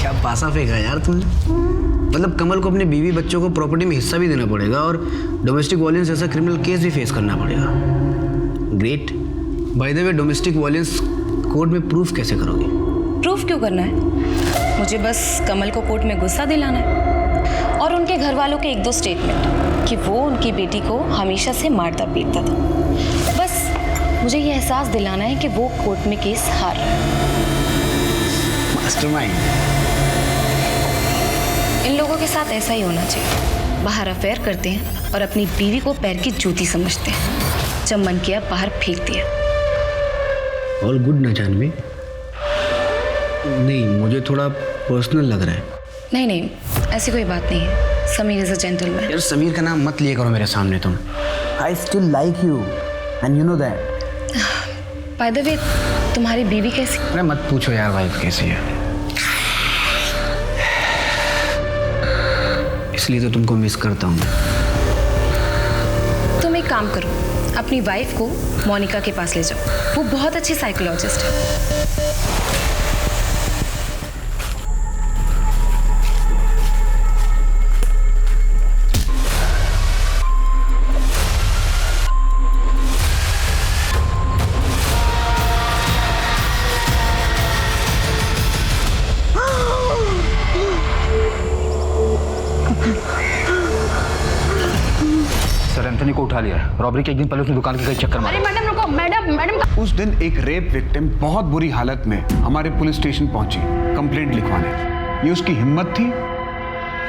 क्या पासा फेंका यार तुमने। मतलब कमल को अपने बीवी बच्चों को प्रॉपर्टी में हिस्सा भी देना पड़ेगा और डोमेस्टिक वायलेंस जैसा क्रिमिनल केस भी फेस करना पड़ेगा। Great. By the way, domestic violence court में प्रूफ कैसे करोगे? प्रूफ क्यों करना है? मुझे बस कमल को कोर्ट में गुस्सा दिलाना है और उनके घर वालों के 1-2 स्टेटमेंट कि वो उनकी बेटी को हमेशा से मारता पीटता था। बस मुझे ये एहसास दिलाना है कि वो कोर्ट में केस हार रहा है। मास्टरमाइंड। इन लोगों के साथ ऐसा ही होना चाहिए। बाहर अफेयर करते हैं और अपनी बीवी को पैर की जूती समझते हैं। जब मन किया बाहर फेंक दिया। ऑल गुड ना जानवी? नहीं, मुझे थोड़ा पर्सनल लग रहा है। नहीं, ऐसी कोई बात नहीं है। Sameer is a gentleman. यार समीर का नाम मत लिए करो मेरे सामने तुम। I still like you and you know that. By the way, तुम्हारी बीवी कैसी? अरे मत पूछो यार वाइफ कैसी है। इसलिए तो तुमको मिस करता हूँ। तुम एक काम करो, अपनी वाइफ को मोनिका के पास ले जाओ। वो बहुत अच्छी साइकोलॉजिस्ट है। एंथनी को उठा लिया। रॉबरी के एक दिन पहले उसने दुकान के कई चक्कर मारे। अरे मैडम रुको, मैडम। उस दिन एक रेप विक्टिम बहुत बुरी हालत में हमारे पुलिस स्टेशन पहुंची कंप्लेंट लिखवाने। ये उसकी हिम्मत थी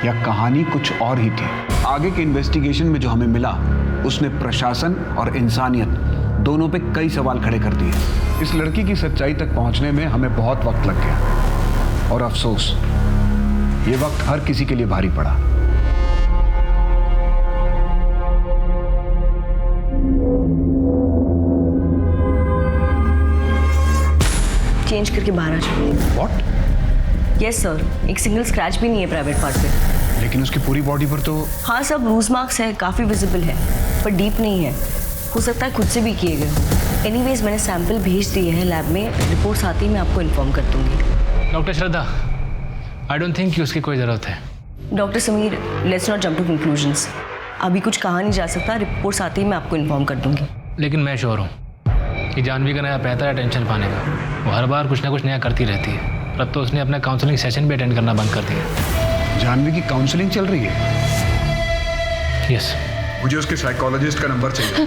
या कहानी कुछ और ही थी? आगे के इन्वेस्टिगेशन में जो हमें मिला उसने प्रशासन और इंसानियत दोनों पे कई सवाल खड़े कर दिए। इस लड़की की सच्चाई तक पहुंचने में हमें बहुत वक्त लग गया और अफसोस ये वक्त हर किसी के लिए भारी पड़ा। चेंज करके बाहर आ जाओ। व्हाट? यस सर, एक सिंगल स्क्रैच भी नहीं है प्राइवेट पार्ट पे। लेकिन उसकी पूरी बॉडी पर तो। हाँ, सब लूज मार्क्स है, काफ़ी विजिबल है, पर डीप नहीं है। हो सकता है खुद से भी किए गए। एनीवेज, मैंने सैंपल भेज दिए हैं लैब में। रिपोर्ट्स आती ही मैं आपको इन्फॉर्म कर दूंगी। Doctor Shraddha, I don't think कि उसकी कोई ज़रूरत है। Doctor Sameer, let's not jump to conclusions. अभी कुछ कहा नहीं जा सकता। रिपोर्ट्स आती ही मैं आपको इन्फॉर्म कर दूंगी। लेकिन मैं श्योर हूँ कि जानवी का नया पैसा है टेंशन पाने का। वो हर बार कुछ ना कुछ नया करती रहती है। अब तो उसने अपना काउंसलिंग सेशन भी अटेंड करना बंद कर दिया। जानवी की काउंसलिंग चल रही है? यस। मुझे उसके साइकोलॉजिस्ट का नंबर चाहिए।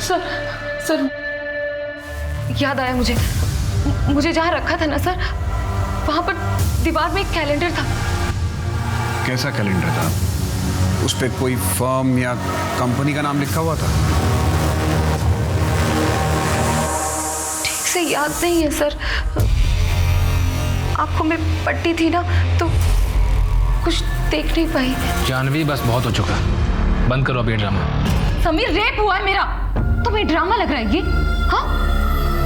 सर, याद आया मुझे जहाँ रखा था ना सर, वहाँ पर दीवार में एक कैलेंडर था। कैसा कैलेंडर था? उस पे कोई फर्म या कंपनी का नाम लिखा हुआ था? ठीक से याद नहीं है सर। आंखों में पट्टी थी ना, तो कुछ देख नहीं पाई। जानवी, बस बहुत हो चुका। बंद करो अभी ड्रामा। समीर, रेप हुआ है मेरा। तुम्हें ड्रामा लग रहा है ये? हाँ,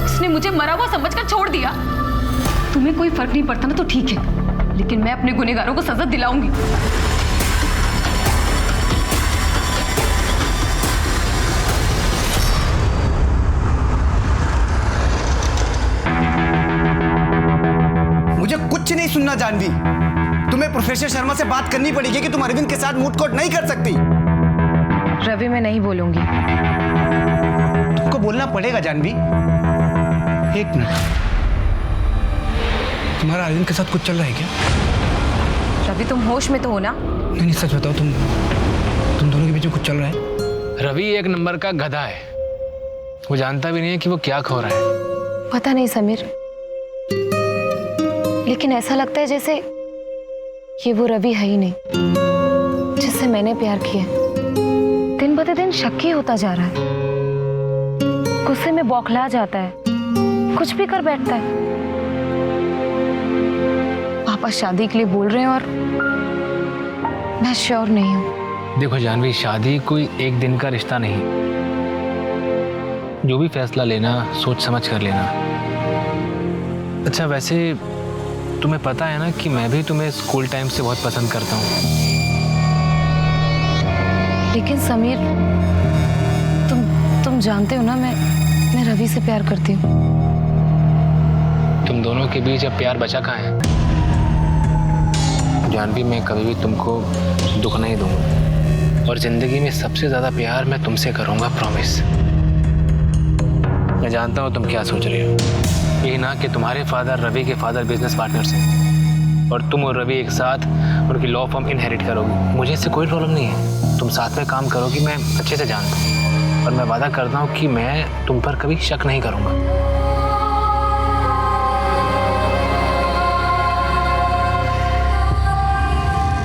इसने मुझे मरा हुआ समझकर छोड़ दिया। तुम्हें कोई फर्क नहीं पड़ता ना तो ठीक है, लेकिन मैं अपने गुनहगारों को सजा दिलाऊंगी। मुझे कुछ नहीं सुनना जानवी। तुम्हें प्रोफेसर शर्मा से बात करनी पड़ेगी कि तुम अरविंद के साथ मूड कोर्ट नहीं कर सकती। रवि, मैं नहीं बोलूंगी। तुमको बोलना पड़ेगा जानवी। एक मिनट, तुम्हारा अरविंद के साथ कुछ चल रहा है क्या? रवि, तुम होश में तो हो ना? नहीं, सच बताओ, तुम दोनों के बीच में कुछ चल रहा है? रवि एक नंबर का गधा है। वो जानता भी नहीं है कि वो क्या खो रहा है। पता नहीं समीर, लेकिन ऐसा लगता है जैसे ये वो रवि है ही नहीं जिससे मैंने प्यार किया। दिन ब दिन शक्की होता जा रहा है। गुस्से में बौखला जाता है, कुछ भी कर बैठता है। पापा शादी के लिए बोल रहे हैं और मैं श्योर नहीं हूँ। देखो जानवी, शादी कोई एक दिन का रिश्ता नहीं। जो भी फैसला लेना सोच समझ कर लेना। अच्छा, वैसे तुम्हें पता है ना कि मैं भी तुम्हें स्कूल टाइम से बहुत पसंद करता हूँ। लेकिन समीर, तुम जानते हो ना, मैं रवि से प्यार करती हूँ। तुम दोनों के बीच अब प्यार बचा कहाँ है? जानवी, मैं कभी भी तुमको दुख नहीं दूंगा और ज़िंदगी में सबसे ज़्यादा प्यार मैं तुमसे करूँगा, प्रॉमिस। मैं जानता हूँ तुम क्या सोच रही हो, यही ना कि तुम्हारे फादर रवि के फादर बिजनेस पार्टनर्स हैं और तुम और रवि एक साथ उनकी लॉ फर्म इनहेरिट करोगी। मुझे इससे कोई प्रॉब्लम नहीं है, तुम साथ में काम करोगी, मैं अच्छे से जानता हूँ और मैं वादा करता हूँ कि मैं तुम पर कभी शक नहीं करूँगा।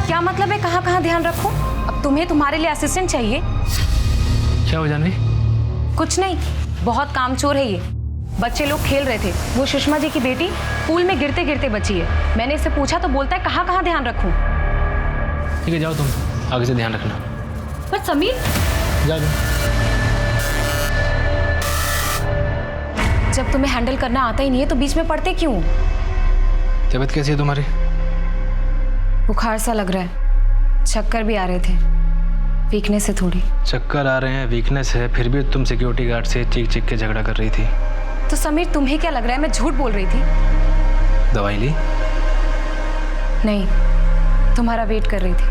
क्या मतलब है कहाँ कहाँ ध्यान रखो? अब तुम्हें तुम्हारे लिए असिस्टेंट चाहिए? क्या हो जानवी? कुछ नहीं, बहुत कामचोर है ये। बच्चे लोग खेल रहे थे, वो सुषमा जी की बेटी पूल में गिरते गिरते बची है। मैंने इससे पूछा तो बोलता है कहाँ कहाँ ध्यान रखूं। ठीक है, जाओ तुम, आगे से ध्यान रखना। पर समीर, जाओ। जब तुम्हें हैंडल करना आता ही नहीं है तो बीच में पड़ते क्यों? तबीयत कैसी है तुम्हारी? बुखार सा लग रहा है, चक्कर भी आ रहे थे, वीकनेस है थोड़ी। चक्कर आ रहे हैं, वीकनेस है, फिर भी तुम सिक्योरिटी गार्ड से चीख चीख के झगड़ा कर रही थी। तो समीर, तुम्हें क्या लग रहा है मैं झूठ बोल रही थी? दवाई ली? नहीं, तुम्हारा वेट कर रही थी।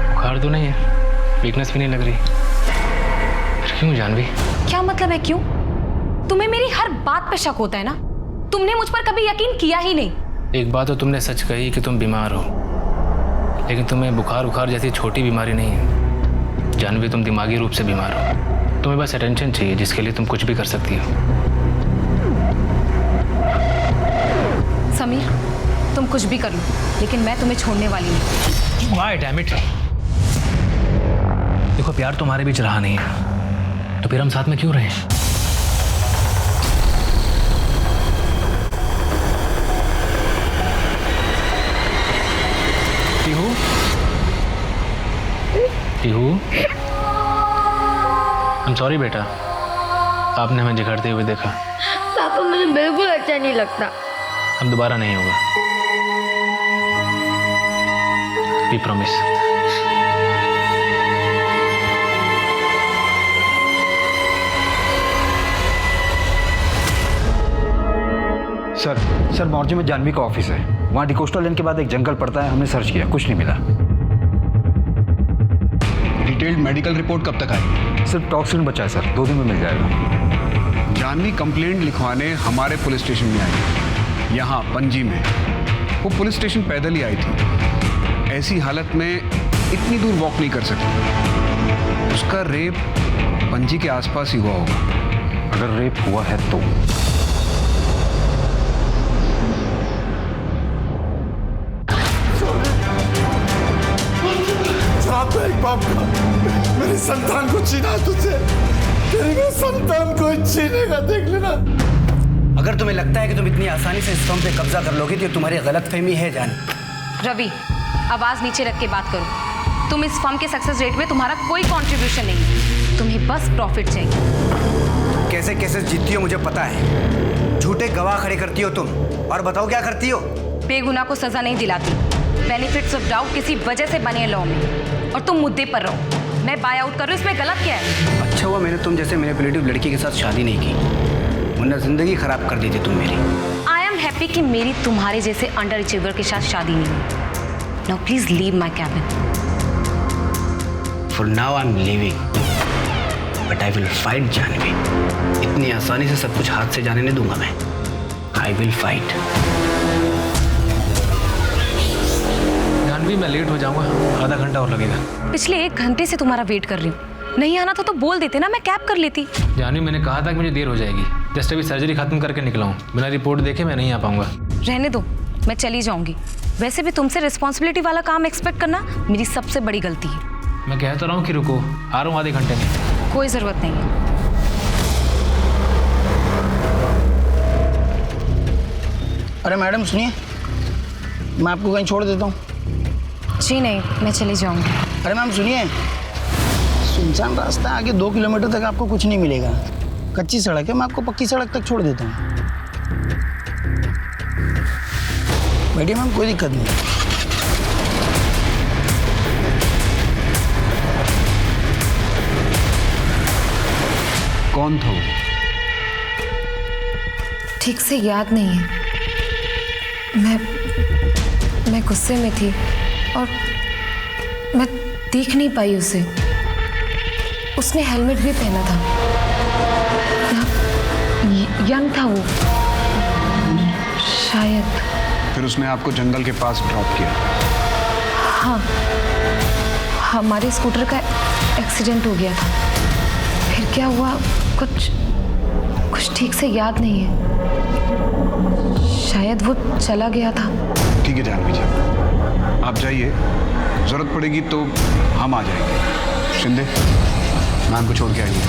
बुखार तो नहीं है, वीकनेस भी नहीं लग रही, फिर क्यों जानवी? क्या मतलब है क्यों? तुम्हें मेरी हर बात पे शक होता है ना? तुमने मुझ पर कभी यकीन किया ही नहीं। एक बात तो तुमने सच कही कि तुम बीमार हो, लेकिन तुम्हें बुखार जैसी छोटी बीमारी नहीं है जानवी, तुम दिमागी रूप से बीमार हो। तुम्हें बस अटेंशन चाहिए जिसके लिए तुम कुछ भी कर सकती हो। समीर, तुम कुछ भी कर लो, लेकिन मैं तुम्हें छोड़ने वाली नहीं। Why, damn it? देखो, प्यार तुम्हारे बीच रहा नहीं है तो फिर हम साथ में क्यों रहे? टीहू, I'm sorry बेटा, आपने हमें झगड़ते हुए देखा। पापा, मुझे बिल्कुल अच्छा नहीं लगता। अब दोबारा नहीं होगा, वी प्रॉमिस। सर मॉर्जे में जानवी का ऑफिस है, वहाँ डिकोस्टा लेन के बाद एक जंगल पड़ता है, हमने सर्च किया, कुछ नहीं मिला। डिटेल्ड मेडिकल रिपोर्ट कब तक आएगी? सिर्फ टॉक्सिन बचा है सर, 2 दिन में मिल जाएगा। जानवी कंप्लेंट लिखवाने हमारे पुलिस स्टेशन में आई, यहाँ पणजी में। वो पुलिस स्टेशन पैदल ही आई थी, ऐसी हालत में इतनी दूर वॉक नहीं कर सकती। उसका रेप पणजी के आसपास ही हुआ होगा। अगर रेप हुआ है तो एक बाप का मेरी संतान को छीना तुझसे, तेरी मेरी संतान को छीनेगा, देख लेना। अगर तुम्हें लगता है कि तुम इतनी आसानी से इस फॉर्म पे कब्जा कर लोगे तो तुम्हारी गलतफहमी है जान। रवि, आवाज नीचे रख के बात करो। तुम इस फर्म के सक्सेस रेट में तुम्हारा कोई कंट्रीब्यूशन नहीं है, तुम्हें बस प्रॉफिट चाहिए। कैसे केसेस जीतती हो मुझे पता है, झूठे गवाह खड़े करती हो तुम, और बताओ क्या करती हो? बेगुनाह को सजा नहीं दिलाती। बेनिफिट्स ऑफ डाउट किसी वजह से बने हैं लॉ में, और तुम मुद्दे पर रहो। मैं बाय आउट कर रही हूँ, इसमें गलत क्या है? अच्छा हुआ मैंने तुम जैसे मैनिपुलेटिव लड़की के साथ शादी नहीं की, वरना जिंदगी खराब कर देती तुम मेरी। आई एम हैप्पी कि मेरी तुम्हारे जैसे अंडर अचीवर के साथ शादी नहीं हुई। Now please leave my cabin. For now I am leaving, but I will fight Janvi. इतनी आसानी से सब कुछ हाथ से जाने नहीं दूंगा मैं। आई विल फाइट। जानवी, मैं लेट हो जाऊंगा, आधा घंटा और लगेगा। पिछले 1 घंटे से तुम्हारा वेट कर रही हूँ, नहीं आना था तो बोल देते ना, मैं कैब कर लेती। जानवी, मैंने कहा था कि मुझे देर हो जाएगी, जस्ट अभी सर्जरी खत्म करके निकला हूँ, बिना रिपोर्ट देखे मैं नहीं आ पाऊंगा। रहने दो, मैं चली जाऊंगी। वैसे भी तुमसे रिस्पॉन्सिबिलिटी वाला काम एक्सपेक्ट करना मेरी सबसे बड़ी गलती है। मैं कह तो रहा हूँ कि रुको, आ रहा हूँ आधे घंटे में। कोई ज़रूरत नहीं है। अरे मैडम सुनिए, मैं आपको कहीं छोड़ देता हूँ। जी नहीं, मैं चली जाऊंगी। अरे मैम सुनिए, सुनसान रास्ता है, आगे 2 किलोमीटर तक आपको कुछ नहीं मिलेगा। कच्ची सड़क है, मैं आपको पक्की सड़क तक छोड़ देता हूँ। बैठिए मैम, कोई दिक्कत नहीं। कौन था वो? ठीक से याद नहीं है। मैं मैं गुस्से में थी और मैं देख नहीं पाई उसे। उसने हेलमेट भी पहना था। यंग था वो शायद। फिर उसने आपको जंगल के पास ड्रॉप किया? हाँ, हमारे स्कूटर का एक्सीडेंट हो गया था। फिर क्या हुआ कुछ ठीक से याद नहीं है। शायद वो चला गया था। ठीक है जानवी जी, आप जाइए, जरूरत पड़ेगी तो हम आ जाएंगे। शिंदे, मैम को छोड़ के आइए।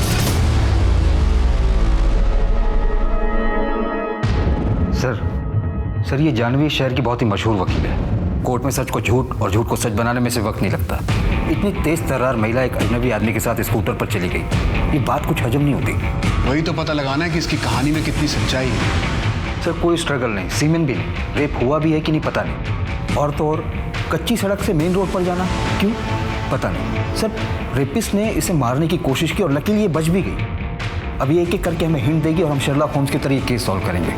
सर ये जानवी इस शहर की बहुत ही मशहूर वकील है। कोर्ट में सच को झूठ और झूठ को सच बनाने में से वक्त नहीं लगता। इतनी तेज तर्रार महिला एक अजनबी आदमी के साथ स्कूटर पर चली गई, ये बात कुछ हजम नहीं होती। वही तो पता लगाना है कि इसकी कहानी में कितनी सच्चाई है। सर कोई स्ट्रगल नहीं, सीमेन भी नहीं, रेप हुआ भी है कि नहीं पता नहीं। और तो और कच्ची सड़क से मेन रोड पर जाना क्यों पता नहीं। सर रेपिस्ट ने इसे मारने की कोशिश की और लकीली ये बच भी गई। अब ये एक एक करके हमें हिंट देगी और हम शर्लॉक होम्स की तरह ये केस सॉल्व करेंगे।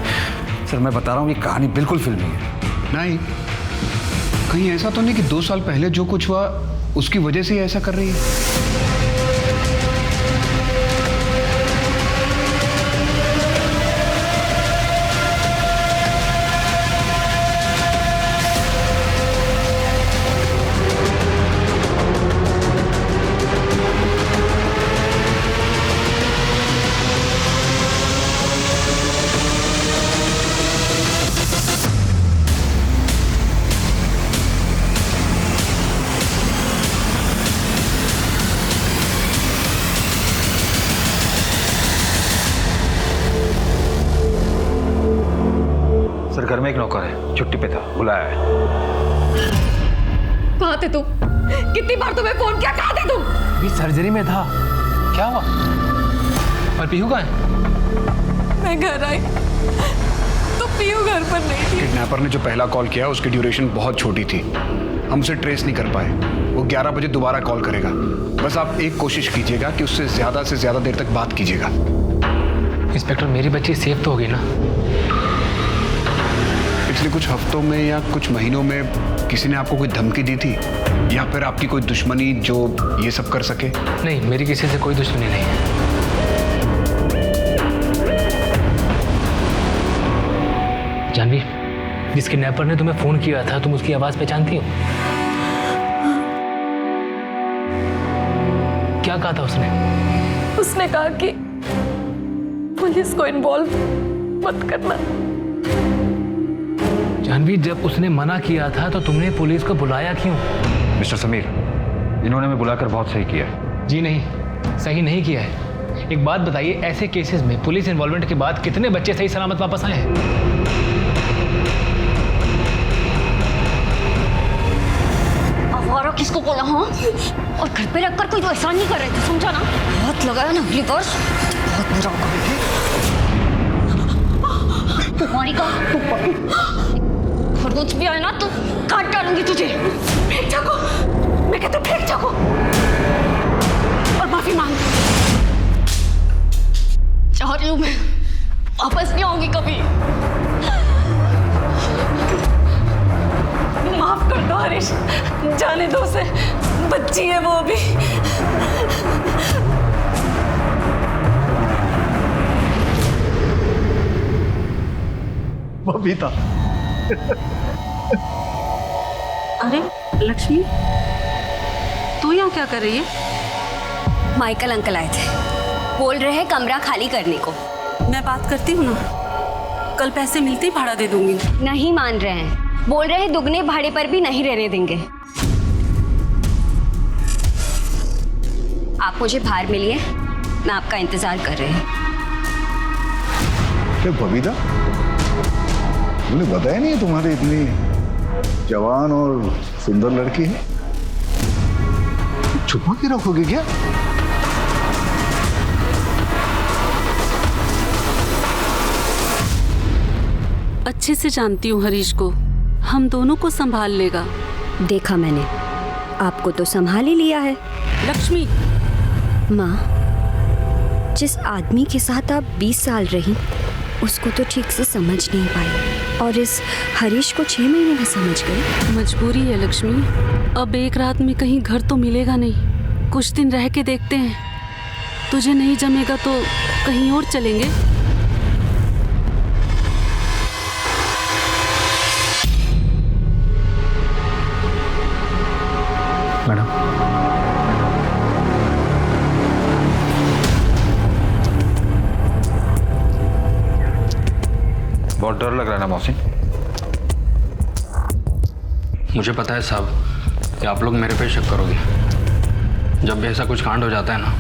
सर मैं बता रहा हूँ ये कहानी बिल्कुल फिल्मी है। नहीं, कहीं ऐसा तो नहीं कि 2 साल पहले जो कुछ हुआ उसकी वजह से ही ऐसा कर रही है? सर घर में एक नौकर है, छुट्टी पे था, बुलाया है। कहाँ थे तुम? कितनी बार तुम्हें फोन किया, कहाँ थे तुम? अभी सर्जरी में था। क्या हुआ? और पीहू कहाँ है? मैं घर आई तो पीहू घर पर नहीं थी। किडनैपर ने जो पहला कॉल किया उसकी ड्यूरेशन बहुत छोटी थी, हम उसे ट्रेस नहीं कर पाए। वो 11 बजे दोबारा कॉल करेगा। बस आप एक कोशिश कीजिएगा कि उससे ज्यादा देर तक बात कीजिएगा। इंस्पेक्टर मेरी बच्ची सेफ तो होगी ना? पिछले कुछ हफ्तों में या कुछ महीनों में किसी ने आपको कोई धमकी दी थी या फिर आपकी कोई दुश्मनी जो ये सब कर सके? नहीं, मेरी किसी से कोई दुश्मनी नहीं है। जानवी, जिस किडनैपर ने तुम्हें फोन किया था तुम उसकी आवाज पहचानती हो? क्या कहा था उसने? उसने कहा कि पुलिस को इन्वॉल्व मत करना। जानवी, जब उसने मना किया था तो तुमने पुलिस को बुलाया क्यों? मिस्टर समीर, इन्होंने हमें बुलाकर बहुत सही किया है। जी नहीं, सही नहीं किया है। एक बात बताइए, ऐसे केसेस में पुलिस इन्वॉल्वमेंट के बाद कितने बच्चे सही सलामत वापस आए हैं? आवारा किसको बोला? हाँ, और घर पे रखकर कोई एहसान नहीं कर रहे थे, समझा ना? हाथ लगाया ना अगली बार बहुत बुरा होगा। तुम्हारी का खरगोश भी आए ना तो काट डालूंगी तुझे। फेंक जाको, मैं कहता हूँ फेंक जाको और माफी मांग। चाह रही हूँ मैं, वापस नहीं आऊंगी कभी। माफ कर दो हरीश, जाने दो उसे, बच्ची है वो अभी। बबीता। अरे लक्ष्मी, तू यहाँ क्या कर रही है? माइकल अंकल आए थे, बोल रहे हैं कमरा खाली करने को। मैं बात करती हूँ ना, कल पैसे मिलते ही भाड़ा दे दूंगी। नहीं मान रहे हैं, बोल रहे हैं दुगने भाड़े पर भी नहीं रहने देंगे। आप मुझे बाहर मिलिए, मैं आपका इंतजार कर रही हूँ। बबीता, मुझे बताया नहीं तुम्हारी इतनी जवान और सुंदर लड़की है, छुपा के रखोगे क्या? अच्छे से जानती हूँ हरीश को, हम दोनों को संभाल लेगा। देखा मैंने, आपको तो संभाल ही लिया है। लक्ष्मी, माँ, जिस आदमी के साथ आप 20 साल रही उसको तो ठीक से समझ नहीं पाई और इस हरीश को 6 महीने में समझ गए। मजबूरी है लक्ष्मी, अब एक रात में कहीं घर तो मिलेगा नहीं, कुछ दिन रह के देखते हैं। तुझे नहीं जमेगा तो कहीं और चलेंगे। मैडम, बहुत डर लग रहा है ना मोहसिन? मुझे पता है साहब कि आप लोग मेरे पे शक करोगे। जब भी ऐसा कुछ कांड हो जाता है ना,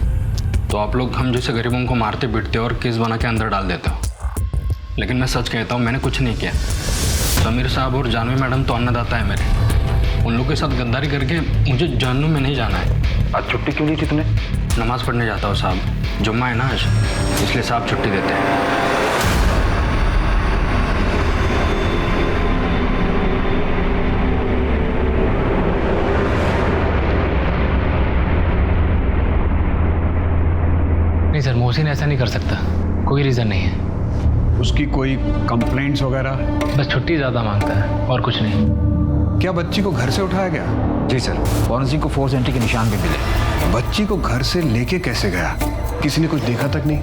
तो आप लोग हम जैसे गरीबों को मारते पीटते और केस बना के अंदर डाल देते हो। लेकिन मैं सच कहता हूँ, मैंने कुछ नहीं किया। समीर साहब और जानवी मैडम तो अन्नदाता है मेरे। उन लोगों के साथ गद्दारी करके मुझे जहन्नुम में नहीं जाना है। आज छुट्टी क्यों ली थी तूने? नमाज पढ़ने जाता हूँ साहब, जुम्मा है ना आज, इसलिए साहब छुट्टी देते हैं। नहीं सर, मोहसिन ऐसा नहीं कर सकता, कोई रीज़न नहीं है। उसकी कोई कंप्लेंट्स वगैरह? बस छुट्टी ज़्यादा मांगता है और कुछ नहीं। क्या बच्ची को घर से उठाया गया? जी सर, फॉरेंसिक को फोर्स एंट्री के निशान भी मिले। बच्ची को घर से लेके कैसे गया? किसी ने कुछ देखा तक नहीं?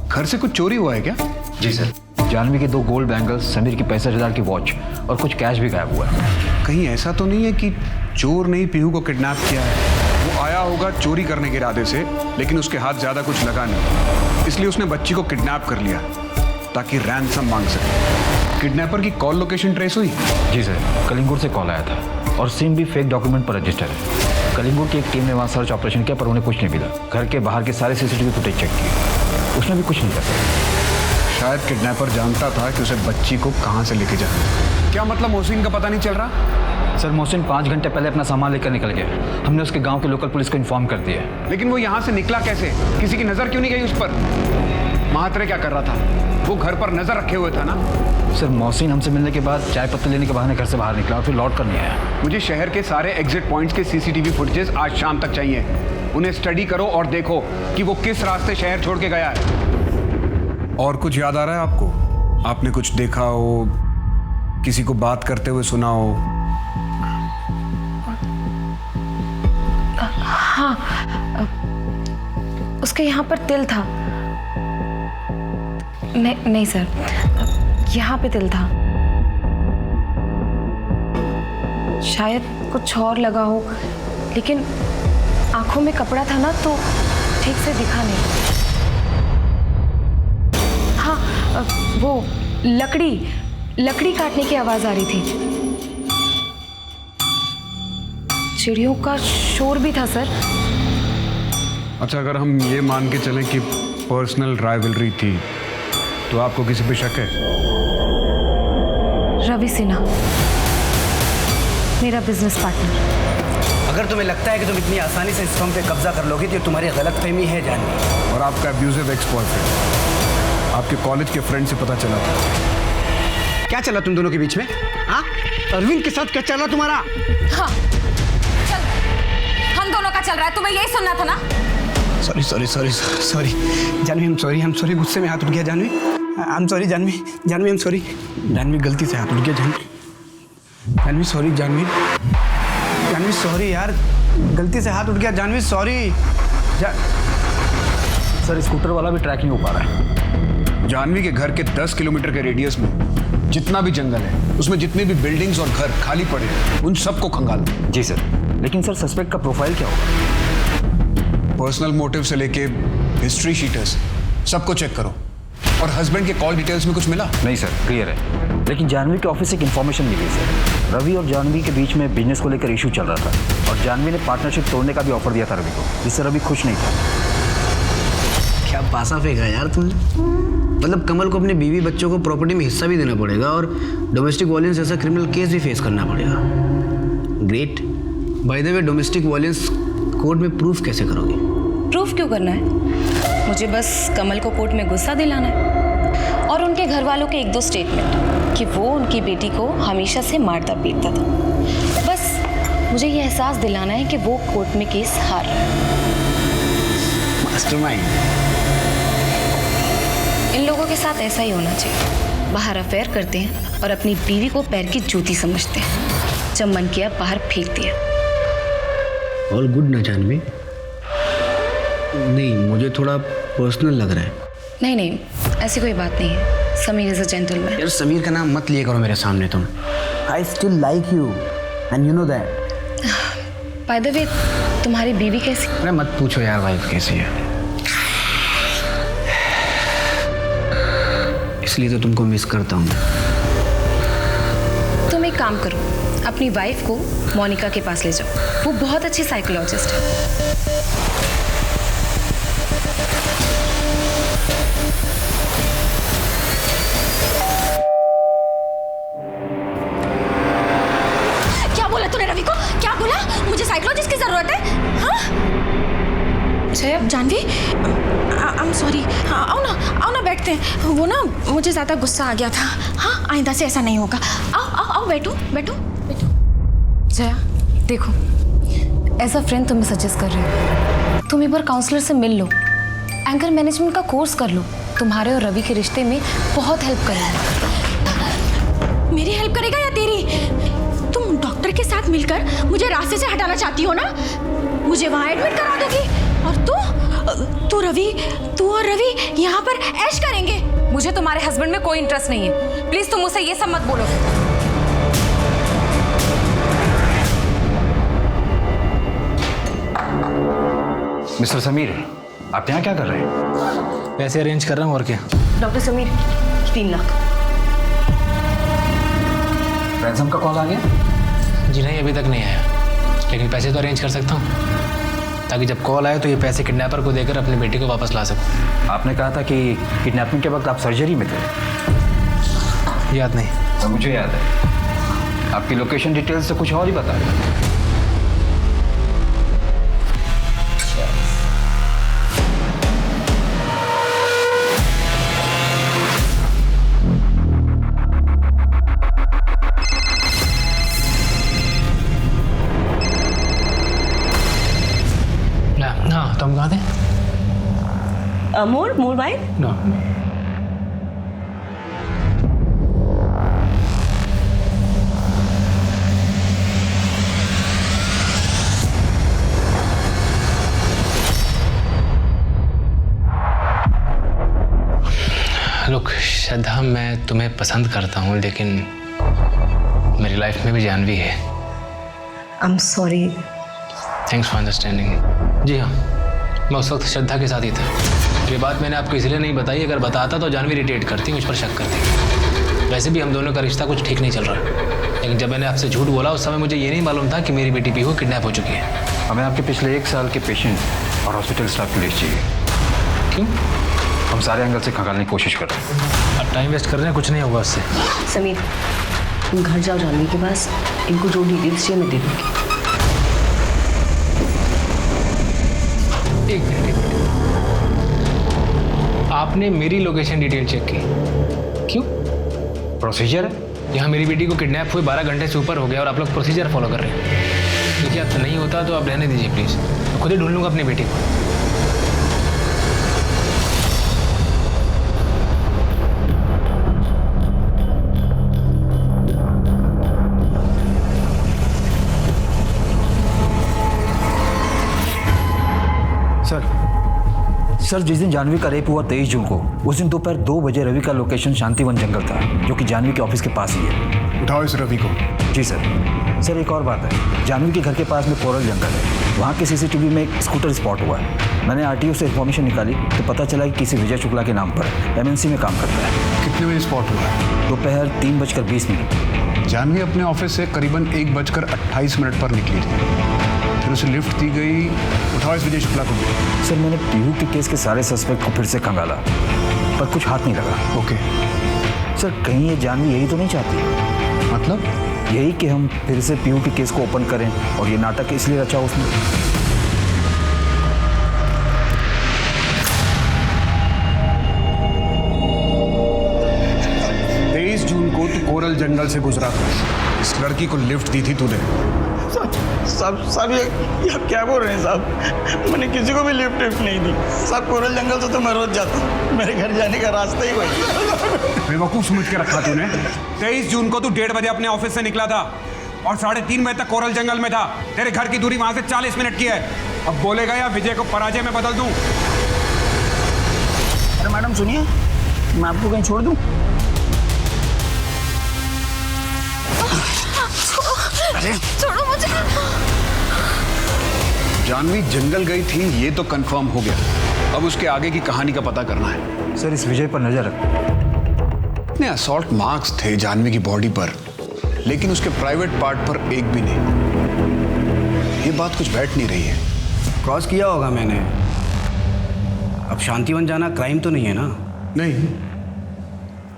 घर से कुछ चोरी हुआ है क्या? जी सर, जानवी के 2 गोल्ड बैंगल्स, समीर की 65,000 की वॉच और कुछ कैश भी गायब हुआ है। कहीं ऐसा तो नहीं है कि चोर ने ही पीहू को किडनैप किया है? वो आया होगा चोरी करने के इरादे से, लेकिन उसके हाथ ज्यादा कुछ लगा नहीं, इसलिए उसने बच्ची को किडनैप कर लिया ताकि रैंसम मांग सके। किडनैपर की कॉल लोकेशन ट्रेस हुई? जी सर, कलिंगुर से कॉल आया था और सिम भी फेक डॉक्यूमेंट पर रजिस्टर है। कलिंगुर की एक टीम ने वहाँ सर्च ऑपरेशन किया पर उन्हें कुछ नहीं मिला। घर के बाहर के सारे सीसीटीवी फुटेज चेक किए, उसने भी कुछ नहीं कर। शायद किडनैपर जानता था कि उसे बच्ची को कहाँ से लेके जाना है। क्या मतलब मोहसिन का पता नहीं चल रहा? सर, मोहसिन 5 घंटे पहले अपना सामान लेकर निकल गया। हमने उसके गांव के लोकल पुलिस को इन्फॉर्म कर दिया। लेकिन वो यहाँ से निकला कैसे? किसी की नजर क्यों नहीं गई उस पर? महात्रे क्या कर रहा था? वो घर पर नजर रखे हुए था ना? सर, मोहसिन हमसे मिलने के बाद चाय पत्ती लेने के बहाने घर से बाहर निकला और फिर लौट कर नहीं आया। मुझे शहर के सारे एग्जिट पॉइंट्स के सीसीटीवी फुटेजेस आज शाम तक चाहिए। उन्हें स्टडी करो और देखो कि वो किस रास्ते शहर छोड़ के गया है। और कुछ याद आ रहा है आपको? आपने कुछ देखा हो, किसी को बात करते हुए सुना हो? हाँ, उसके यहाँ पर तिल था। नहीं सर, यहाँ पे तिल था। शायद कुछ और लगा हो, लेकिन आंखों में कपड़ा था ना तो ठीक से दिखा नहीं। हाँ, वो लकड़ी काटने की आवाज आ रही थी। चिड़ियों का शोर भी था सर। अच्छा, अगर हम ये मान के चलें कि पर्सनल राइवलरी थी, तो आपको किसी पे शक है? रवि सिन्हा, मेरा बिजनेस पार्टनर। अगर तुम्हें लगता है कि तुम इतनी आसानी से इस फर्म पे कब्जा कर लोगी तो तुम्हारी गलतफहमी है जानवी। और आपका अब्यूजिव एक्स बॉयफ्रेंड आपके कॉलेज के फ्रेंड से पता चला था। क्या चला तुम दोनों के बीच में? हाँ, अरविंद के साथ क्या चला तुम्हारा? हाँ, चल, हम दोनों का चल रहा है, तुम्हें यही सुनना था ना? सॉरी जानवी, हम सॉरी, गुस्से में हाथ उठ गया Janvi. I am sorry Janvi, गलती से हाथ उठ गया जानवी सॉरी यार, गलती से हाथ उठ गया जानवी, सॉरी। सर, स्कूटर वाला भी ट्रैक नहीं हो पा रहा है। जानवी के घर के 10 किलोमीटर के रेडियस में जितना भी जंगल है, उसमें जितने भी बिल्डिंग्स और घर खाली पड़े हैं, उन सबको खंगालो। जी सर, लेकिन सर सस्पेक्ट का प्रोफाइल क्या होगा? पर्सनल मोटिव से लेके हिस्ट्री शीटर्स सबको चेक करो। और हस्बैंड के कॉल डिटेल्स में कुछ मिला? नहीं सर, क्लियर है। लेकिन जानवी के ऑफिस से एक इन्फॉर्मेशन मिली सर। रवि और जानवी के बीच में बिजनेस को लेकर इशू चल रहा था और जानवी ने पार्टनरशिप तोड़ने का भी ऑफर दिया था रवि को, जिससे रवि खुश नहीं था। क्या पासा फेंका यार तुमने? मतलब कमल को अपने बीवी बच्चों को प्रॉपर्टी में हिस्सा भी देना पड़ेगा और डोमेस्टिक वायलेंस जैसा क्रिमिनल केस भी फेस करना पड़ेगा। Great. By the way, domestic violence court में प्रूफ कैसे करोगे? प्रूफ क्यों करना है? मुझे बस कमल को कोर्ट में गुस्सा दिलाना है और उनके घर वालों के 1-2 स्टेटमेंट कि वो उनकी बेटी को हमेशा से मारता पीटता था। बस मुझे ये एहसास दिलाना है कि वो कोर्ट में केस हार रहा है। मास्टरमाइंड। इन लोगों के साथ ऐसा ही होना चाहिए। बाहर अफेयर करते हैं और अपनी बीवी को पैर की जूती समझते हैं। जब मन किया बाहर फेंक दिया। ऑल गुड ना जानवी? नहीं, मुझे थोड़ा पर्सनल लग रहा है। नहीं नहीं, ऐसी कोई बात नहीं है। Sameer is a gentleman. यार समीर का नाम मत लिए करो मेरे सामने तुम। I still like you and you know that. By the way, तुम्हारी बीवी कैसी? अरे मत पूछो यार वाइफ कैसी है, इसलिए तो तुमको मिस करता हूँ। तुम एक काम करो, अपनी वाइफ को मोनिका के पास ले जाओ। वो बहुत अच्छी साइकोलॉजिस्ट है। क्या बोला तूने रवि को? क्या बोला? मुझे साइकोलॉजिस्ट की जरूरत है? हाँ जानवी, आई एम सॉरी। आओ ना बैठते हैं। वो ना मुझे ज़्यादा गुस्सा आ गया था। हाँ, आइंदा से ऐसा नहीं होगा। आओ बैठो। जया देखो, एज अ फ्रेंड तुम्हें सजेस्ट कर रही हूँ, तुम एक बार काउंसलर से मिल लो, एंकर मैनेजमेंट का कोर्स कर लो। तुम्हारे और रवि के रिश्ते में बहुत हेल्प करेगा। मेरी हेल्प करेगा या तेरी? तुम डॉक्टर के साथ मिलकर मुझे रास्ते से हटाना चाहती हो ना? मुझे वहाँ एडमिट करा दोगी और तू और रवि यहाँ पर ऐश करेंगे। मुझे तुम्हारे हस्बैंड में कोई इंटरेस्ट नहीं है। प्लीज तुम मुझसे ये सब मत बोलो। मिस्टर समीर, आप यहाँ क्या कर रहे हैं? पैसे अरेंज कर रहा हूँ और क्या। डॉक्टर समीर, 3 लाख। रैंसम का कॉल आ गया? जी नहीं, अभी तक नहीं आया, लेकिन पैसे तो अरेंज कर सकता हूँ ताकि जब कॉल आए तो ये पैसे किडनैपर को देकर अपनी बेटी को वापस ला सकूँ। आपने कहा था कि किडनैपिंग के वक्त आप सर्जरी में थे। याद नहीं? तो मुझे याद है। आपकी लोकेशन डिटेल्स से कुछ और ही बता रहे। हाँ, तो हम कहाँ थे? मोर भाई। नो। लुक श्रद्धा, मैं तुम्हें पसंद करता हूँ, लेकिन मेरी लाइफ में भी जानवी है। I am sorry. Thanks for understanding. जी हाँ, मैं उस वक्त श्रद्धा के साथ ही था। ये बात मैंने आपको इसलिए नहीं बताई, अगर बताता तो जानवी इरिटेट करती, मुझ पर शक करती। वैसे भी हम दोनों का रिश्ता कुछ ठीक नहीं चल रहा, लेकिन जब मैंने आपसे झूठ बोला उस समय मुझे ये नहीं मालूम था कि मेरी बेटी पीहू किडनैप हो चुकी है। हमें आपके पिछले 1 साल के पेशेंट और हॉस्पिटल स्टाफ की लिस्ट चाहिए। क्यों? हम सारे एंगल से खंगालने की कोशिश कर रहे हैं। अब टाइम वेस्ट कर रहे हैं, कुछ नहीं होगा उससे। समीर, तुम घर जाओ जानवी के पास, इनको जो डिटेल्स चाहिए मैं दे दूँगी। एक मिनट। आपने मेरी लोकेशन डिटेल चेक की? क्यों? प्रोसीजर है। यहाँ मेरी बेटी को किडनैप हुए 12 घंटे से ऊपर हो गया और आप लोग प्रोसीजर फॉलो कर रहे हैं। देखिए, अब तो नहीं होता तो आप रहने दीजिए प्लीज़, मैं खुद ही ढूंढ लूँगा अपनी बेटी को। सर, जिस दिन जानवी का रेप हुआ 23 जून को, उस दिन दोपहर 2 बजे रवि का लोकेशन शांतिवन जंगल था, जो कि जानवी के ऑफिस के पास ही है। उठाओ इस रवि को। जी सर, एक और बात है, जानवी के घर के पास में कोरल जंगल है, वहाँ के CCTV में एक स्कूटर स्पॉट हुआ है। मैंने RTO से इन्फॉर्मेशन निकाली तो पता चला कि किसी विजय शुक्ला के नाम पर MNC में काम करता है। कितने बजे स्पॉट हुआ है? दोपहर 3:20। जानवी अपने ऑफिस से करीबन 1:28 पर निकली थी, फिर उसे लिफ्ट दी गई। उठाओ इस विजय शुक्ला को। सर, मैंने पीहू के केस के सारे सस्पेक्ट को फिर से खंगाला, पर कुछ हाथ नहीं लगा। ओके। सर, कहीं ये जानवी यही तो नहीं चाहती? मतलब? यही कि हम फिर से पीहू के केस को ओपन करें, और ये नाटक इसलिए रचा उसने। 23 जून को तू कोरल जंगल से गुजरा था, इस लड़की को लिफ्ट दी थी तूने। साहब ये आप क्या बोल रहे हैं साहब? मैंने किसी को भी लिफ्ट नहीं दी साहब। कोरल जंगल से तो मैं रोज जाता हूँ, मेरे घर जाने का रास्ता ही वही है। बेवकूफ समझ के रखा तूने। 23 जून को तू 1:30 बजे अपने ऑफिस से निकला था और 3:30 बजे तक कोरल जंगल में था। तेरे घर की दूरी वहां से 40 मिनट की है। अब बोलेगा या विजय को पराजय में बदल दूं? अरे मैडम सुनिए, मैं आपको कहीं छोड़ दूं? छोड़ो मुझे। जानवी जंगल गई थी ये तो कंफर्म हो गया, अब उसके आगे की कहानी का पता करना है। सर इस विजय पर नजर रखो। इतने असॉल्ट मार्क्स थे जानवी की बॉडी पर, लेकिन उसके प्राइवेट पार्ट पर एक भी नहीं। ये बात कुछ बैठ नहीं रही है। क्रॉस किया होगा मैंने। अब शांतिवन जाना क्राइम तो नहीं है ना? नहीं,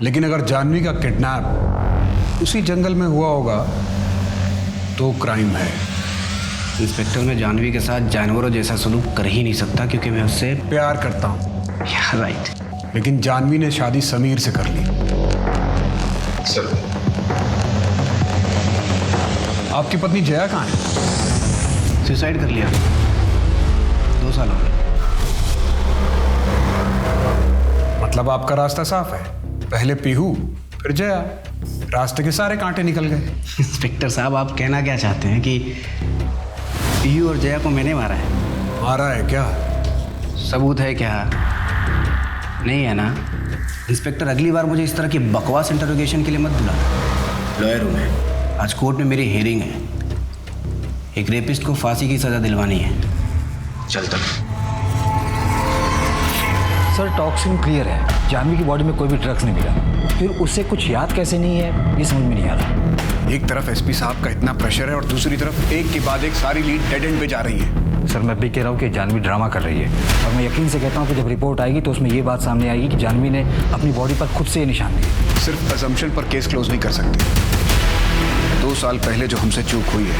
लेकिन अगर जानवी का किडनैप उसी जंगल में हुआ होगा तो क्राइम है। इंस्पेक्टर, मैं जानवी के साथ जानवरों जैसा सलूक कर ही नहीं सकता क्योंकि मैं उससे प्यार करता हूँ। राइट। लेकिन जानवी ने शादी समीर से कर ली। सर आपकी पत्नी जया कहाँ है? सुसाइड कर लिया 2 साल हो गए। मतलब आपका रास्ता साफ है, पहले पीहू फिर जया, रास्ते के सारे कांटे निकल गए। इंस्पेक्टर साहब, आप कहना क्या चाहते हैं कि पीयू और जया को मैंने मारा है? मारा है क्या? सबूत है क्या? नहीं है ना? इंस्पेक्टर, अगली बार मुझे इस तरह की बकवास इंटरोगेशन के लिए मत बुला। लॉयर हूँ मैं, आज कोर्ट में मेरी हियरिंग है। एक रेपिस्ट को फांसी की सज़ा दिलवानी है। चलता। सर टॉक्सिन क्लियर है, जानवी की बॉडी में कोई भी ड्रग्स नहीं मिला, फिर उससे कुछ याद कैसे नहीं है ये समझ में नहीं आ रहा। एक तरफ एसपी साहब का इतना प्रेशर है और दूसरी तरफ एक के बाद एक सारी लीड डेड एंड पे जा रही है। सर मैं भी कह रहा हूँ कि जानवी ड्रामा कर रही है और मैं यकीन से कहता हूँ कि जब रिपोर्ट आएगी तो उसमें ये बात सामने आएगी कि जानवी ने अपनी बॉडी पर खुद से ये निशान दिए। सिर्फ असम्पशन पर केस क्लोज नहीं कर सकते। 2 साल पहले जो हमसे चूक हुई है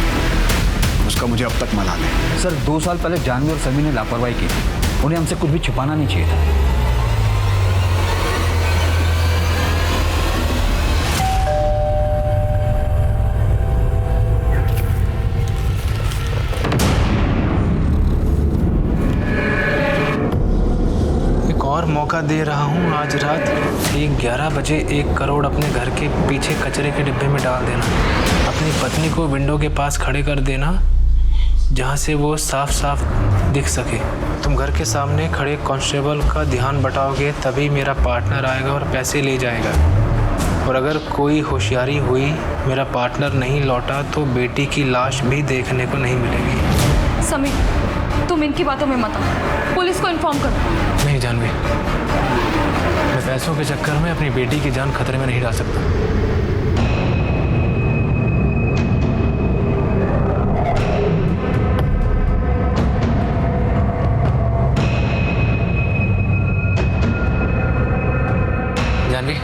उसका मुझे अब तक मलाल है। सर 2 साल पहले जानवी और समीर ने लापरवाही की थी, उन्हें हमसे कुछ भी छुपाना नहीं चाहिए था। और मौका दे रहा हूँ, आज रात ठीक 11 बजे 1 करोड़ अपने घर के पीछे कचरे के डिब्बे में डाल देना। अपनी पत्नी को विंडो के पास खड़े कर देना जहाँ से वो साफ साफ दिख सके। तुम घर के सामने खड़े कांस्टेबल का ध्यान बटाओगे तभी मेरा पार्टनर आएगा और पैसे ले जाएगा। और अगर कोई होशियारी हुई, मेरा पार्टनर नहीं लौटा तो बेटी की लाश भी देखने को नहीं मिलेगी। समीर, तुम इनकी बातों में मत आओ, पुलिस को इन्फॉर्म करो। नहीं जानवी, मैं पैसों के चक्कर में अपनी बेटी की जान खतरे में नहीं डाल सकता। जानवी,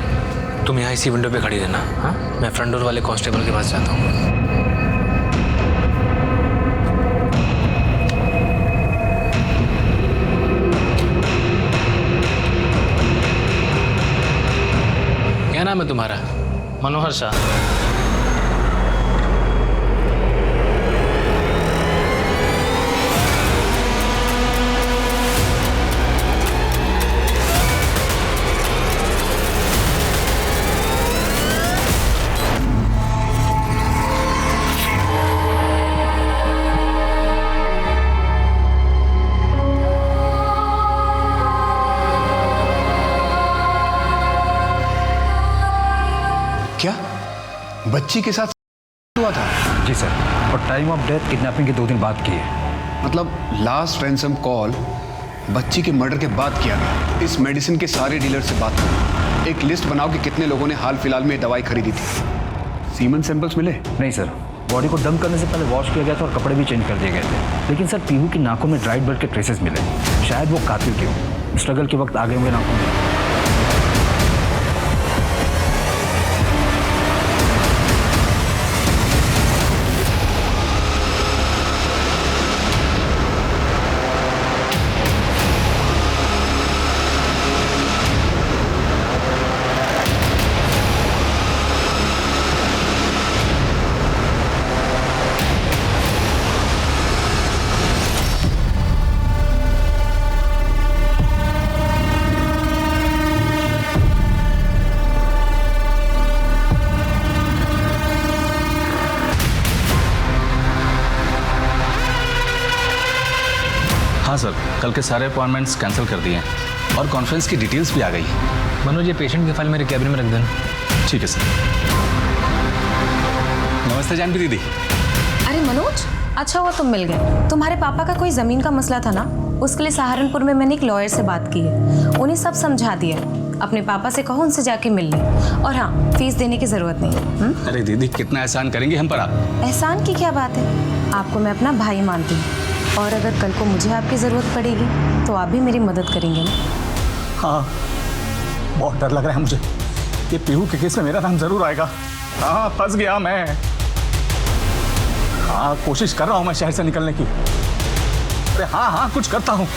तुम यहाँ इसी विंडो पे खड़ी रहना। हाँ, मैं फ्रंट डोर वाले कांस्टेबल के पास जाता हूँ। क्या नाम है तुम्हारा? मनोहर शाह। क्या बच्ची के साथ हुआ था? जी सर, और टाइम ऑफ डेथ किडनैपिंग के 2 दिन बाद की है। मतलब लास्ट रैंसम कॉल बच्ची के मर्डर के बाद किया गया। इस मेडिसिन के सारे डीलर से बात करो, एक लिस्ट बनाओ कि कितने लोगों ने हाल फिलहाल में दवाई खरीदी थी। सीमन सैंपल्स मिले? नहीं सर, बॉडी को डंप करने से पहले वॉश किया गया था और कपड़े भी चेंज कर दिए गए थे। लेकिन सर पीहू की नाकों में ड्राइड ब्लड के ट्रेसेस मिले, शायद वो कातिल के हो। स्ट्रगल के वक्त आगे होंगे नाकों में। हाँ सर, कल के सारे अपॉइंटमेंट्स कैंसिल कर दिए हैं और कॉन्फ्रेंस की डिटेल्स भी आ गई। मनोज, ये पेशेंट की फाइल मेरे कैबिन में रख देना। ठीक है सर। नमस्ते जानवी दीदी। अरे मनोज, अच्छा हुआ तुम मिल गए। तुम्हारे पापा का कोई ज़मीन का मसला था ना, उसके लिए सहारनपुर में मैंने एक लॉयर से बात की है, उन्हें सब समझा दिया। अपने पापा से कहो उनसे जाके मिल लें, और हाँ, फीस देने की ज़रूरत नहीं है। अरे दीदी, कितना एहसान करेंगे हम पर आप। एहसान की क्या बात है, आपको मैं अपना भाई मानती हूँ, और अगर कल को मुझे आपकी ज़रूरत पड़ेगी तो आप भी मेरी मदद करेंगे ना। हाँ, बहुत डर लग रहा है मुझे। ये पीहू के केस में मेरा नाम जरूर आएगा। हाँ, फंस गया मैं। हाँ, कोशिश कर रहा हूँ मैं शहर से निकलने की। अरे हाँ हाँ, कुछ करता हूँ।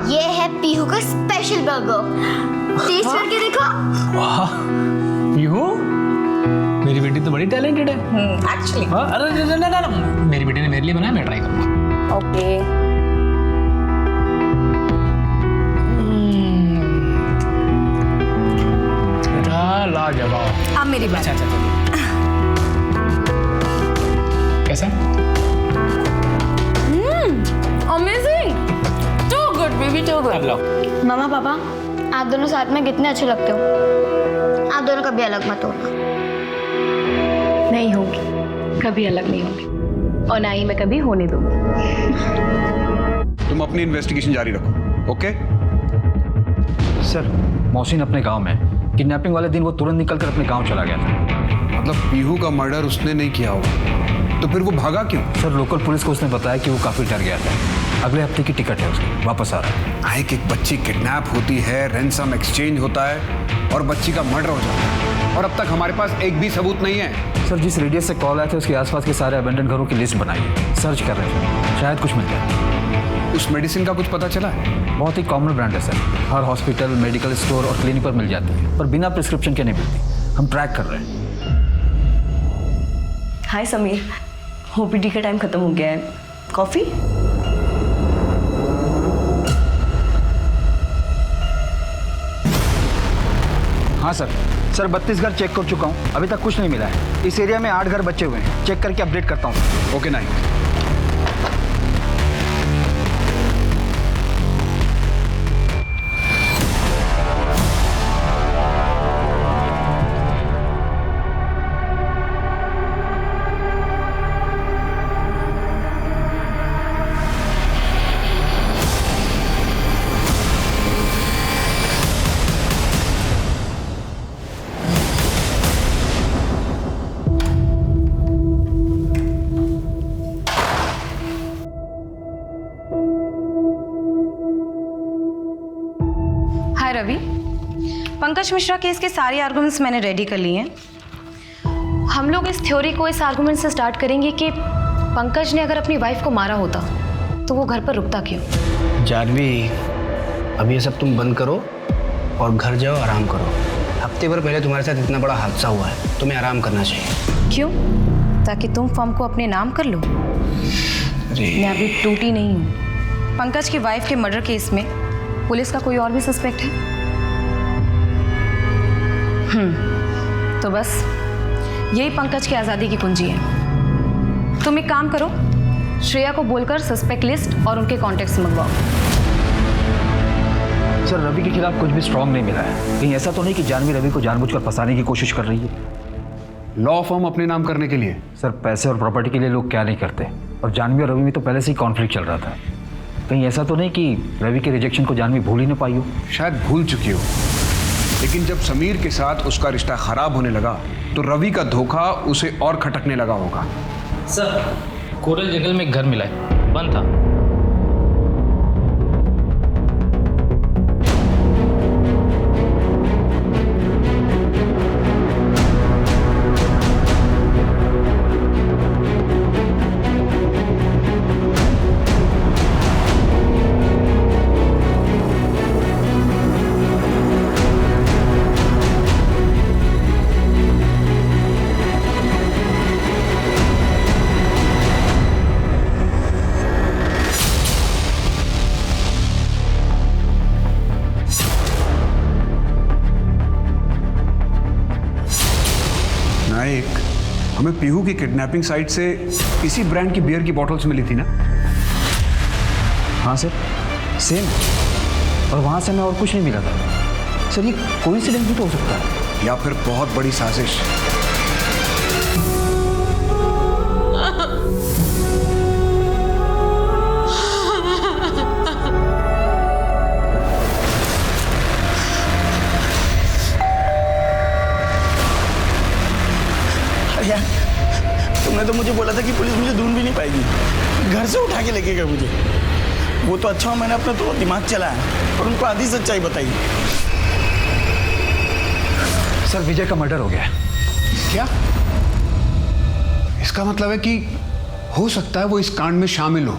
ये है पीहू का स्पेशल बर्गर, टेस्ट करके देखो। वाह, पीहू, मेरी बेटी तो बड़ी टैलेंटेड है। एक्चुअली। अरे ना, मेरी बेटी ने मेरे लिए बनाया, मैं ट्राई करूँगा। ओके। लाजवाब। अब मेरी बात। अच्छा, कैसा? Amazing, too good baby, too good. अब लाओ। मामा पापा, आप दोनों साथ में कितने अच्छे लगते हो। आप दोनों कभी अलग मत होना। नहीं होगी, कभी अलग नहीं होगी, और ना ही मैं कभी होने दूंगी। तुम अपनी इन्वेस्टिगेशन जारी रखो, ओके? सर, मोहसिन अपने गांव में किडनैपिंग वाले दिन वो तुरंत निकलकर अपने गांव चला गया था। मतलब पीहू का मर्डर उसने नहीं किया होगा, तो फिर वो भागा क्यों? सर, लोकल पुलिस को उसने बताया कि वो काफ़ी डर गया था। अगले हफ्ते की टिकट है उसकी, वापस आ रहा है। एक बच्ची किडनैप होती है, रैंसम एक्सचेंज होता है और बच्ची का मर्डर हो जाता है, और अब तक हमारे पास एक भी सबूत नहीं है। सर, जिस रेडियस से कॉल आया था उसके आसपास के सारे अबेंडन घरों की लिस्ट बनाई है, सर्च कर रहे थे, शायद कुछ मिल जाए। उस मेडिसिन का कुछ पता चला है? बहुत ही कॉमन ब्रांड है सर, हर हॉस्पिटल, मेडिकल स्टोर और क्लिनिक पर मिल जाती है, पर बिना प्रिस्क्रिप्शन के नहीं मिलती। हम ट्रैक कर रहे हैं। हाय समीर, ओपीडी का टाइम खत्म हो गया है, कॉफ़ी? हाँ सर, 32 घर चेक कर चुका हूँ, अभी तक कुछ नहीं मिला है। इस एरिया में 8 घर बचे हुए हैं, चेक करके अपडेट करता हूँ। Okay night. Hi Ravi, Pankaj Mishra case के सारे आर्गुमेंट्स मैंने रेडी कर लिए हैं। हम लोग इस थ्योरी को इस आर्गुमेंट से स्टार्ट करेंगे कि पंकज ने अगर अपनी वाइफ को मारा होता तो वो घर पर रुकता क्यों। जानवी, अब ये सब तुम बंद करो और घर जाओ, आराम करो। हफ्ते भर पहले तुम्हारे साथ इतना बड़ा हादसा हुआ है, तुम्हें आराम करना चाहिए। क्यों? ताकि तुम फर्म को अपने नाम कर लो। मैं अभी टूटी नहीं हूँ। पंकज की वाइफ के मर्डर केस में पुलिस का कोई और भी सस्पेक्ट है? तो बस यही पंकज की आज़ादी की कुंजी है। तुम एक काम करो, श्रेया को बोलकर सस्पेक्ट लिस्ट और उनके कॉन्टेक्ट्स मंगवाओ। सर, रवि के खिलाफ कुछ भी स्ट्रांग नहीं मिला है। कहीं ऐसा तो नहीं कि जानवी रवि को जानबूझकर फंसाने की कोशिश कर रही है? लॉ फर्म अपने नाम करने के लिए? सर, पैसे और प्रॉपर्टी के लिए लोग क्या नहीं करते, और जानवी और रवि में तो पहले से ही कॉन्फ्लिक्ट चल रहा था। कहीं ऐसा तो नहीं कि रवि के रिजेक्शन को जानवी भूल ही ना पाई हो? शायद भूल चुकी हो, लेकिन जब समीर के साथ उसका रिश्ता खराब होने लगा तो रवि का धोखा उसे और खटकने लगा होगा। सर, कोरल जंगल में एक घर मिला है, बंद था। हमें पीहू की किडनैपिंग साइट से इसी ब्रांड की बियर की बॉटल्स मिली थी ना? हाँ सर, सेम। और वहाँ से हमें और कुछ नहीं मिला था सर। ये कोइंसिडेंस भी तो हो सकता है, या फिर बहुत बड़ी साजिश। यार, तुमने तो मुझे बोला था कि पुलिस मुझे ढूंढ भी नहीं पाएगी, घर से उठा के लेके गए मुझे। वो तो अच्छा, मैंने अपना तो दिमाग चलाया और उनको आधी सच्चाई बताई। सर विजय का मर्डर हो गया। क्या? इसका मतलब है कि हो सकता है वो इस कांड में शामिल हो।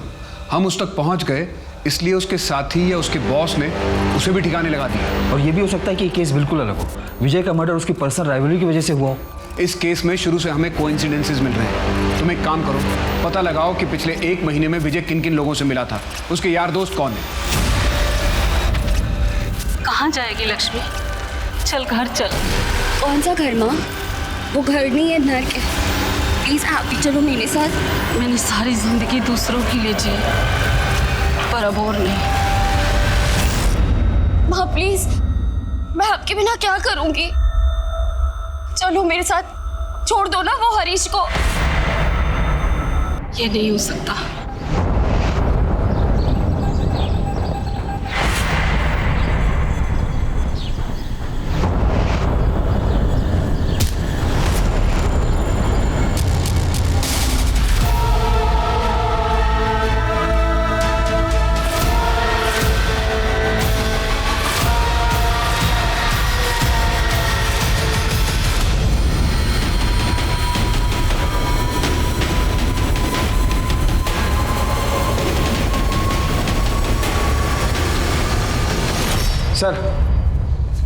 हम उस तक पहुंच गए, इसलिए उसके साथी या उसके बॉस ने उसे भी ठिकाने लगा दिया। और ये भी हो सकता है कि ये केस बिल्कुल अलग हो। विजय का मर्डर उसकी पर्सनल राइवलरी की वजह से हुआ हो। इस केस में शुरू से हमें कोइंसिडेंसेस मिल रहे हैं। तुम एक काम करो, पता लगाओ कि पिछले 1 महीने में विजय किन किन लोगों से मिला था, उसके यार दोस्त कौन है। कहाँ जाएगी लक्ष्मी? चल घर चल। कौन सा घर माँ? वो घर नहीं है, नर्क है। प्लीज आप भी चलो मेरे साथ। मैंने सारी जिंदगी दूसरों के लिए जी, पर अब और नहीं। माँ प्लीज, मैं आपके बिना क्या करूंगी? चलो मेरे साथ, छोड़ दो ना वो हरीश को। ये नहीं हो सकता।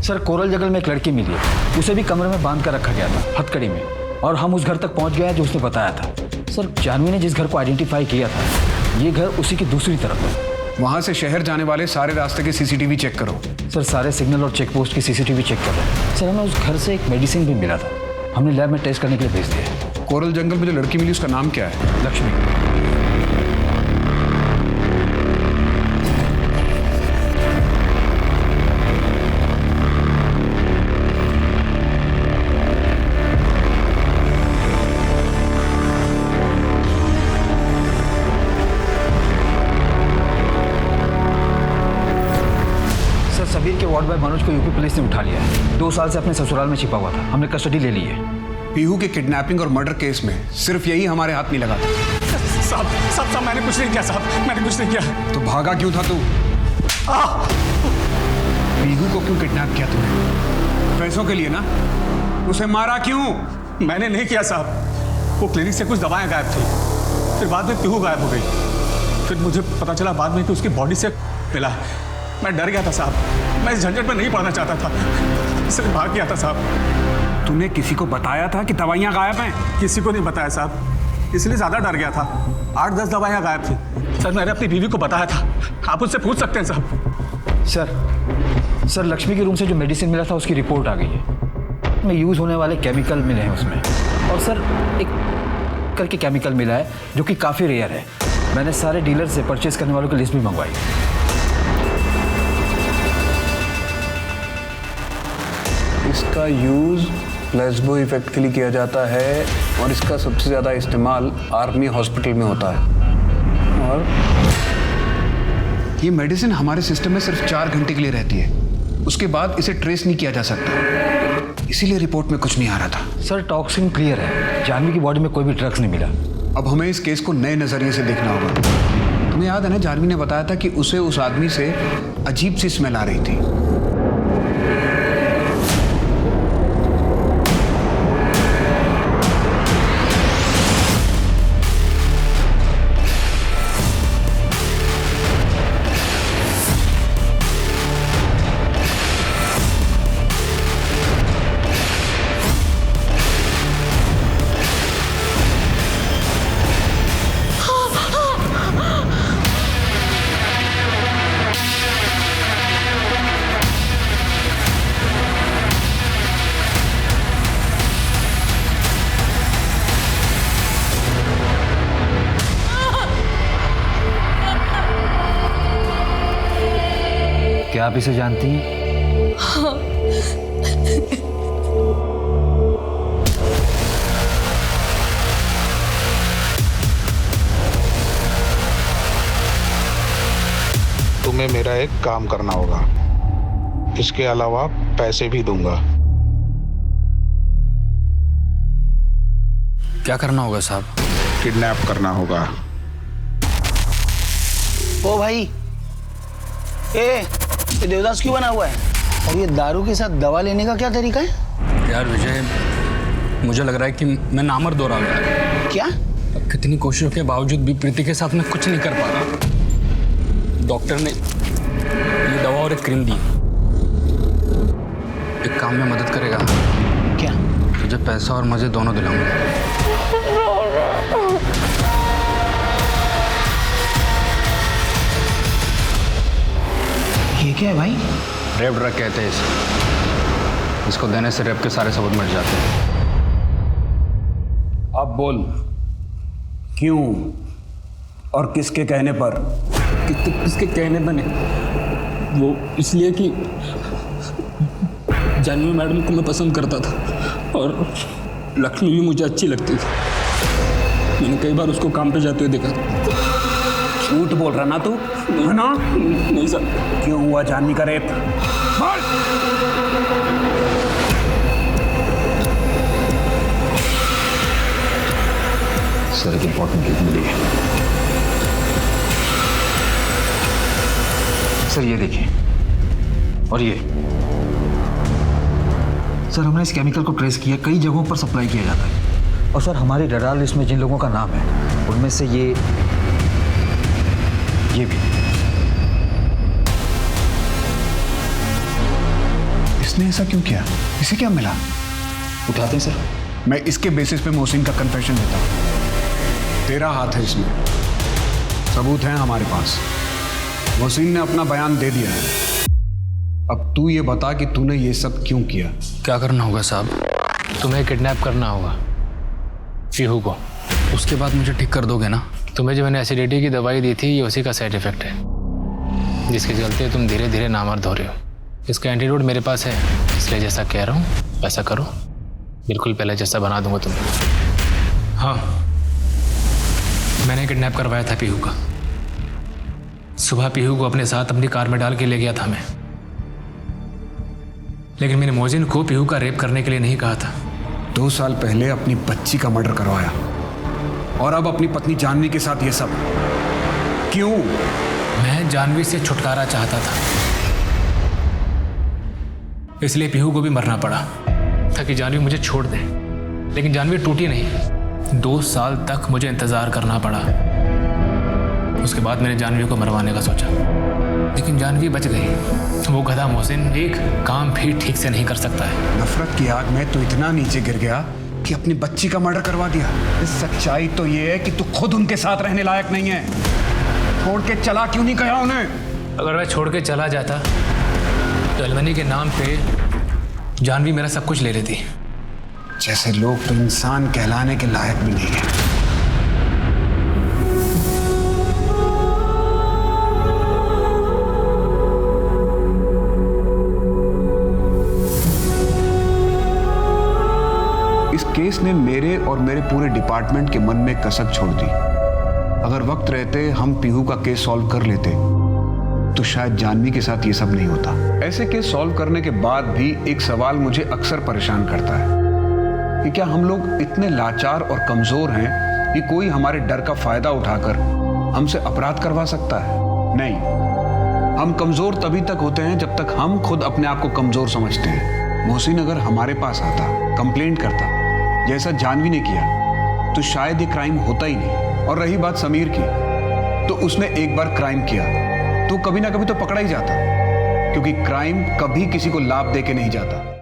सर कोरल जंगल में एक लड़की मिली है, उसे भी कमरे में बांध कर रखा गया था हथकड़ी में, और हम उस घर तक पहुंच गए जो उसने बताया था। सर जानवी ने जिस घर को आइडेंटिफाई किया था, ये घर उसी की दूसरी तरफ है। वहां से शहर जाने वाले सारे रास्ते के सीसीटीवी चेक करो। सर सारे सिग्नल और चेक पोस्ट की सीसीटीवी चेक कर रहे हैं। सर हमें उस घर से एक मेडिसिन भी मिला था, हमने लैब में टेस्ट करने के लिए भेज दिया। कोरल जंगल में जो लड़की मिली उसका नाम क्या है? लक्ष्मी। सबीर के वार्ड बॉय मनोज को यूपी पुलिस ने उठा लिया है। 2 साल से अपने ससुराल में छिपा हुआ था, हमने कस्टडी ले ली है। पीहू के किडनैपिंग और मर्डर केस में सिर्फ यही हमारे हाथ नहीं लगा था। साहब मैंने कुछ नहीं किया साहब, मैंने कुछ नहीं किया। तो भागा क्यों था तू? पीहू को क्यों किडनैप किया तूने? पैसों के लिए ना? उसे मारा क्यों? मैंने नहीं किया साहब, वो क्लिनिक से कुछ दवाएं गायब थी, फिर बाद में पीहू गायब हो गई। फिर मुझे पता चला बाद में कि उसकी बॉडी से मिला। मैं डर गया था साहब, मैं इस झंझट में नहीं पड़ना चाहता था, इसलिए भाग गया था साहब। तूने किसी को बताया था कि दवाइयाँ गायब हैं? किसी को नहीं बताया साहब, इसलिए ज़्यादा डर गया था। 8-10 दवाइयाँ गायब थी सर, मैंने अपनी बीवी को बताया था, आप उससे पूछ सकते हैं साहब। सर लक्ष्मी के रूम से जो मेडिसिन मिला था उसकी रिपोर्ट आ गई है, में यूज़ होने वाले केमिकल मिले हैं उसमें, और सर एक करके केमिकल मिला है जो कि काफ़ी रेयर है। मैंने सारे डीलर से परचेज करने वालों की लिस्ट भी मंगवाई। इसका यूज़ प्लेसबो इफेक्ट के लिए किया जाता है और इसका सबसे ज़्यादा इस्तेमाल आर्मी हॉस्पिटल में होता है। और ये मेडिसिन हमारे सिस्टम में सिर्फ 4 घंटे के लिए रहती है, उसके बाद इसे ट्रेस नहीं किया जा सकता, इसीलिए रिपोर्ट में कुछ नहीं आ रहा था। सर टॉक्सिन क्लियर है, जानवी की बॉडी में कोई भी ड्रग्स नहीं मिला। अब हमें इस केस को नए नज़रिए से देखना होगा। तुम्हें याद है ना, जानवी ने बताया था कि उसे उस आदमी से अजीब सी स्मेल आ रही थी। आप इसे जानती हैं? हाँ। तुम्हें मेरा एक काम करना होगा, इसके अलावा पैसे भी दूंगा। क्या करना होगा साहब? किडनैप करना होगा। ओ भाई, ये देवदास क्यों बना हुआ है? और ये दारू के साथ दवा लेने का क्या तरीका है? यार विजय, मुझे लग रहा है कि मैं नामर्द हो रहा हूँ यार। क्या? कितनी कोशिशों के बावजूद भी प्रीति के साथ मैं कुछ नहीं कर पा रहा। डॉक्टर ने ये दवा और एक क्रीम दी। एक काम में मदद करेगा क्या? मुझे पैसा और मजे दोनों दिलाऊंगा। ये क्या है भाई? रेप ड्रग कहते हैं इसे। इसको देने से रेप के सारे सबूत मिट जाते हैं। अब बोल, क्यों और किसके कहने पर? किसके कहने पर नहीं, वो इसलिए कि जानवी मैडम को मैं पसंद करता था और लक्ष्मी भी मुझे अच्छी लगती थी। मैंने कई बार उसको काम पे जाते हुए देखा। झूठ बोल रहा ना तू, है ना? नहीं सर। क्यों हुआ जानवी का रेप? बोल। सर एक इंपॉर्टेंट लीड मिली है। सर ये देखिए, और ये सर हमने इस केमिकल को ट्रेस किया, कई जगहों पर सप्लाई किया जाता है। और सर हमारी रडार लिस्ट में जिन लोगों का नाम है उनमें से ये भी। इसने ऐसा क्यों किया? इसे क्या मिला? उठाते हैं सर। मैं इसके बेसिस पे मोहसिन का कन्फेशन देता हूँ। तेरा हाथ है इसमें, सबूत हैं हमारे पास। मोहसिन ने अपना बयान दे दिया है। अब तू ये बता कि तूने ये सब क्यों किया? क्या करना होगा साहब? तुम्हें किडनैप करना होगा पीहू को। उसके बाद मुझे ठीक कर दोगे ना? तुम्हें जो मैंने एसिडिटी की दवाई दी थी, ये उसी का साइड इफेक्ट है, जिसके चलते तुम धीरे धीरे नामर्द हो रहे हो। इसका एंटीडोट मेरे पास है, इसलिए जैसा कह रहा हूँ वैसा करो। बिल्कुल पहले जैसा बना दूंगा तुम्हें। हाँ, मैंने किडनैप करवाया था पीहू का। सुबह पीहू को अपने साथ अपनी कार में डाल के ले गया था मैं, लेकिन मैंने मोहसिन को पीहू का रेप करने के लिए नहीं कहा था। 2 साल पहले अपनी बच्ची का मर्डर करवाया और अब अपनी पत्नी जानवी के साथ ये सब क्यों? मैं जानवी से छुटकारा चाहता था, इसलिए पीहू को भी मरना पड़ा ताकि जानवी मुझे छोड़ दे। लेकिन जानवी टूटी नहीं। 2 साल तक मुझे इंतजार करना पड़ा। उसके बाद मैंने जानवी को मरवाने का सोचा, लेकिन जानवी बच गई। वो गधा मोहसिन एक काम भी ठीक से नहीं कर सकता है। नफरत की आग में तो इतना नीचे गिर गया कि अपनी बच्ची का मर्डर करवा दिया। इस सच्चाई तो ये है कि तू खुद उनके साथ रहने लायक नहीं है। छोड़ के चला क्यों नहीं कहा उन्हें? अगर मैं छोड़ के चला जाता तो अलमनी के नाम पे जानवी मेरा सब कुछ ले लेती। जैसे लोग तो इंसान कहलाने के लायक भी नहीं है। इस केस ने मेरे और मेरे पूरे डिपार्टमेंट के मन में कसक छोड़ दी। अगर वक्त रहते हम पीहू का केस सॉल्व कर लेते तो शायद जानवी के साथ ये सब नहीं होता। ऐसे केस सॉल्व करने के बाद भी एक सवाल मुझे अक्सर परेशान करता है कि क्या हम लोग इतने लाचार और कमजोर हैं कि कोई हमारे डर का फायदा उठाकर हमसे अपराध करवा सकता है? नहीं, हम कमजोर तभी तक होते हैं जब तक हम खुद अपने आप को कमजोर समझते हैं। मोहसिन अगर हमारे पास आता, कंप्लेंट करता जैसा जानवी ने किया, तो शायद ये क्राइम होता ही नहीं। और रही बात समीर की, तो उसने एक बार क्राइम किया तो कभी ना कभी तो पकड़ा ही जाता, क्योंकि क्राइम कभी किसी को लाभ दे के नहीं जाता।